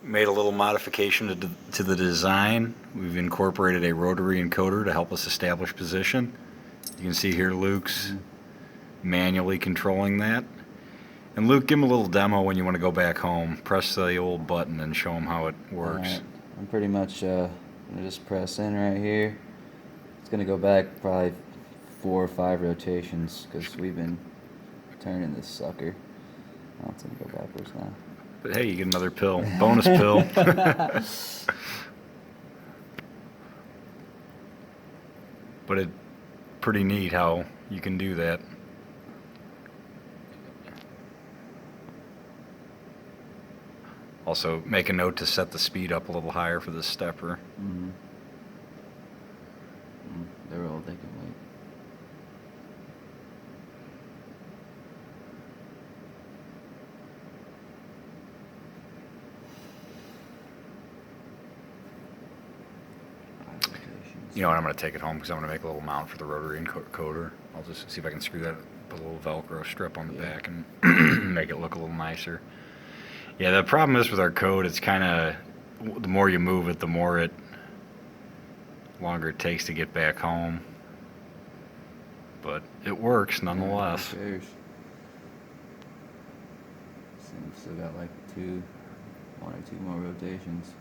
made a little modification to the design. We've incorporated a rotary encoder to help us establish position. You can see here Luke's manually controlling that. And Luke, give him a little demo when you want to go back home. Press the old button and show him how it works. Alright, I'm pretty much gonna just press in right here. It's gonna go back probably 4 or 5 rotations because we've been turning this sucker. Oh, it's gonna go backwards now. But hey, you get another pill. Bonus pill. But it's pretty neat how you can do that. Also, make a note to set the speed up a little higher for this stepper. They're all they can wait. You know what, I'm going to take it home because I'm going to make a little mount for the rotary encoder. I'll just see if I can screw that, put a little Velcro strip on the back and make it look a little nicer. Yeah, the problem is with our code, it's kind of, the more you move it, the longer it takes to get back home. But it works nonetheless. Yeah, we've still got like 1 or 2 more rotations.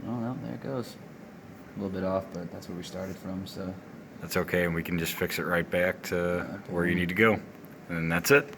Oh no, there it goes. A little bit off, but that's where we started from, so. That's okay, and we can just fix it right back to where you need to go. And that's it.